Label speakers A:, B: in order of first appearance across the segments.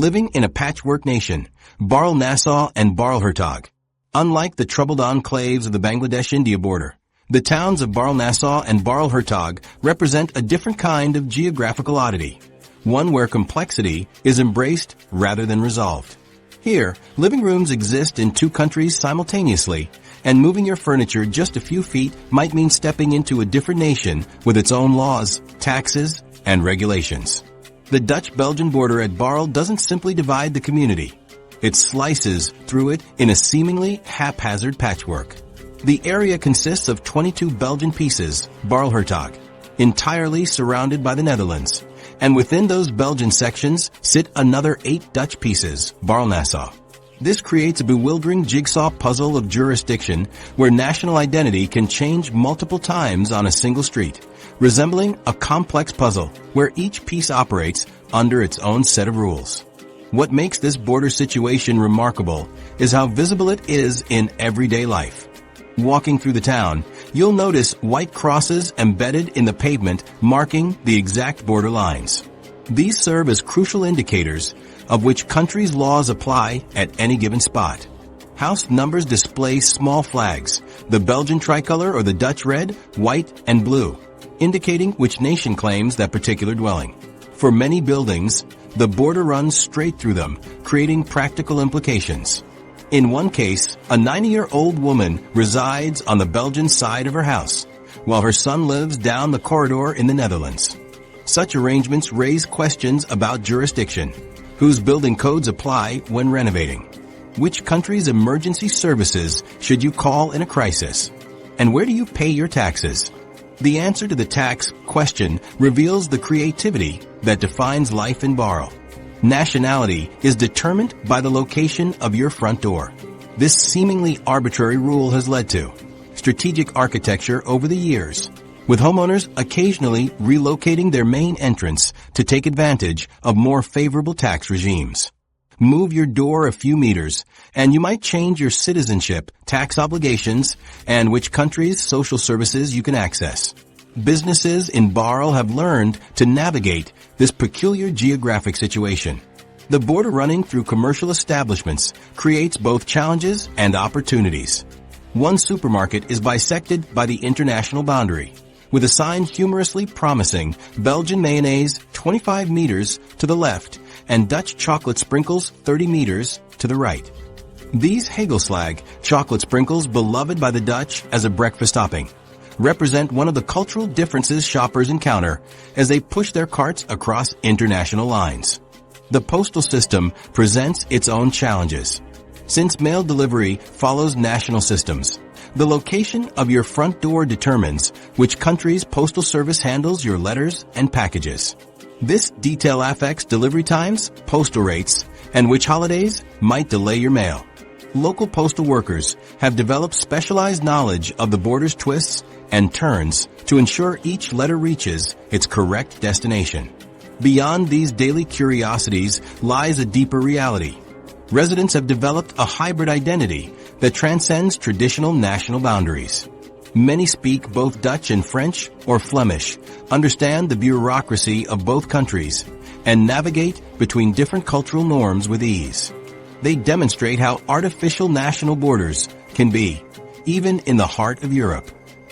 A: living in a patchwork nation, Baarle, Nassau, and Baral Hertog. Unlike the troubled enclaves of the Bangladesh-India border, the towns of Baarle, Nassau, and Baral Hertog represent a different kind of geographical oddity, one where complexity is embraced rather than resolved. Here, living rooms exist in two countries simultaneously, and moving your furniture just a few feet might mean stepping into a different nation with its own laws, taxes, and regulations. The Dutch-Belgian border at Baarle doesn't simply divide the community. It slices through it in a seemingly haphazard patchwork. The area consists of 22 Belgian pieces, Baral Hertog, entirely surrounded by the Netherlands. And within those Belgian sections sit another 8 Dutch pieces, Baral Nassau. This creates a bewildering jigsaw puzzle of jurisdiction where national identity can change multiple times on a single street, resembling a complex puzzle where each piece operates under its own set of rules. What makes this border situation remarkable is how visible it is in everyday life. Walking through the town, you'll notice white crosses embedded in the pavement marking the exact border lines. These serve as crucial indicators of which country's laws apply at any given spot. House numbers display small flags, the Belgian tricolor or the Dutch red, white, and blue, indicating which nation claims that particular dwelling. For many buildings, the border runs straight through them, creating practical implications. In one case, a 90-year-old woman resides on the Belgian side of her house, while her son lives down the corridor in the Netherlands. Such arrangements raise questions about jurisdiction. Whose building codes apply when renovating? Which country's emergency services should you call in a crisis? And where do you pay your taxes? The answer to the tax question reveals the creativity that defines life in Baarle. Nationality is determined by the location of your front door. This seemingly arbitrary rule has led to strategic architecture over the years, with homeowners occasionally relocating their main entrance to take advantage of more favorable tax regimes. Move your door a few meters, and you might change your citizenship, tax obligations, and which country's social services you can access. Businesses in Baarle have learned to navigate this peculiar geographic situation. The border running through commercial establishments creates both challenges and opportunities. One supermarket is bisected by the international boundary, with a sign humorously promising Belgian mayonnaise 25 meters to the left and Dutch chocolate sprinkles 30 meters to the right. These Hagelslag chocolate sprinkles, beloved by the Dutch as a breakfast topping, represent one of the cultural differences shoppers encounter as they push their carts across international lines. The postal system presents its own challenges. Since mail delivery follows national systems, the location of your front door determines which country's postal service handles your letters and packages. This detail affects delivery times, postal rates, and which holidays might delay your mail. Local postal workers have developed specialized knowledge of the border's twists and turns to ensure each letter reaches its correct destination. Beyond these daily curiosities lies a deeper reality. Residents have developed a hybrid identity that transcends traditional national boundaries. Many speak both Dutch and French or Flemish, understand the bureaucracy of both countries, and navigate between different cultural norms with ease. They demonstrate how artificial national borders can be, even in the heart of Europe.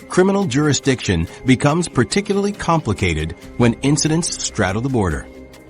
A: Criminal jurisdiction becomes particularly complicated when incidents straddle the border.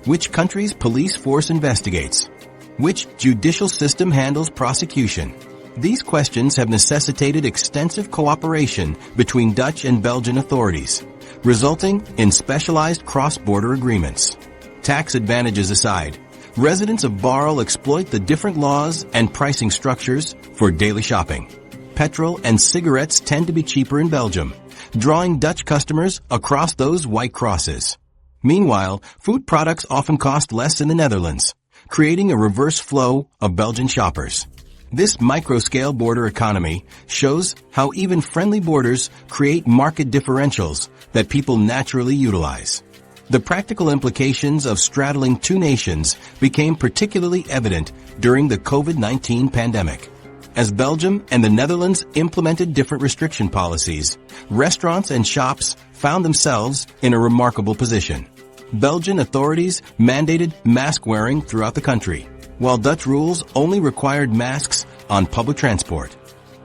A: Which country's police force investigates? Which judicial system handles prosecution? These questions have necessitated extensive cooperation between Dutch and Belgian authorities, resulting in specialized cross-border agreements. Tax advantages aside, residents of Baarle exploit the different laws and pricing structures for daily shopping. Petrol and cigarettes tend to be cheaper in Belgium, drawing Dutch customers across those white crosses. Meanwhile, food products often cost less in the Netherlands, creating a reverse flow of Belgian shoppers. This micro-scale border economy shows how even friendly borders create market differentials that people naturally utilize. The practical implications of straddling two nations became particularly evident during the COVID-19 pandemic. As Belgium and the Netherlands implemented different restriction policies, restaurants and shops found themselves in a remarkable position. Belgian authorities mandated mask wearing throughout the country, while Dutch rules only required masks on public transport.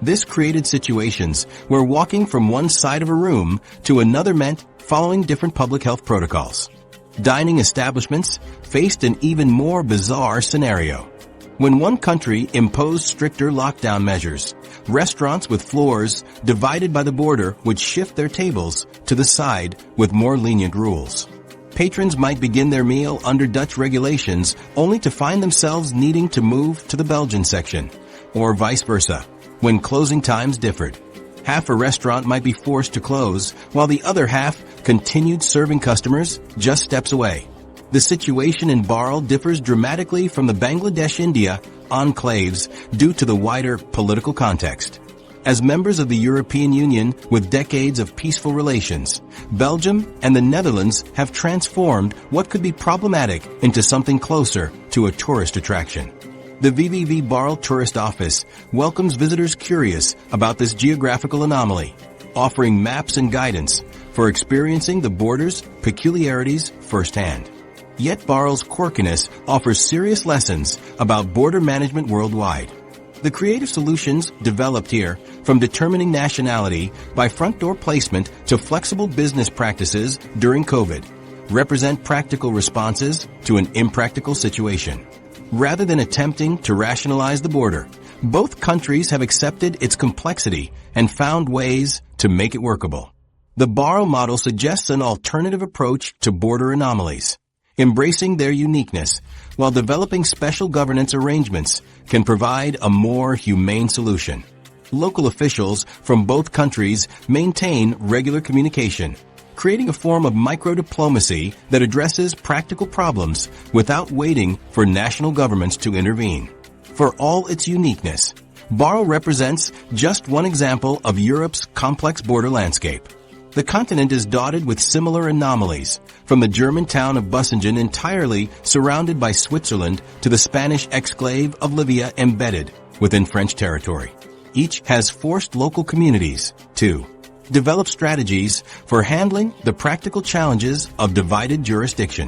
A: This created situations where walking from one side of a room to another meant following different public health protocols. Dining establishments faced an even more bizarre scenario. When one country imposed stricter lockdown measures, restaurants with floors divided by the border would shift their tables to the side with more lenient rules. Patrons might begin their meal under Dutch regulations only to find themselves needing to move to the Belgian section, or vice versa, when closing times differed. Half a restaurant might be forced to close, while the other half continued serving customers just steps away. The situation in Baarle differs dramatically from the Bangladesh-India enclaves due to the wider political context. As members of the European Union with decades of peaceful relations, Belgium and the Netherlands have transformed what could be problematic into something closer to a tourist attraction. The VVV Baarle Tourist Office welcomes visitors curious about this geographical anomaly, offering maps and guidance for experiencing the border's peculiarities firsthand. Yet Baarle's quirkiness offers serious lessons about border management worldwide. The creative solutions developed here, from determining nationality by front door placement to flexible business practices during COVID, represent practical responses to an impractical situation. Rather than attempting to rationalize the border, both countries have accepted its complexity and found ways to make it workable. The Baarle model suggests an alternative approach to border anomalies. Embracing their uniqueness while developing special governance arrangements can provide a more humane solution. Local officials from both countries maintain regular communication, creating a form of micro-diplomacy that addresses practical problems without waiting for national governments to intervene. For all its uniqueness, Baarle represents just one example of Europe's complex border landscape. The continent is dotted with similar anomalies, from the German town of Bussingen entirely surrounded by Switzerland to the Spanish exclave of Libya embedded within French territory. Each has forced local communities to develop strategies for handling the practical challenges of divided jurisdiction.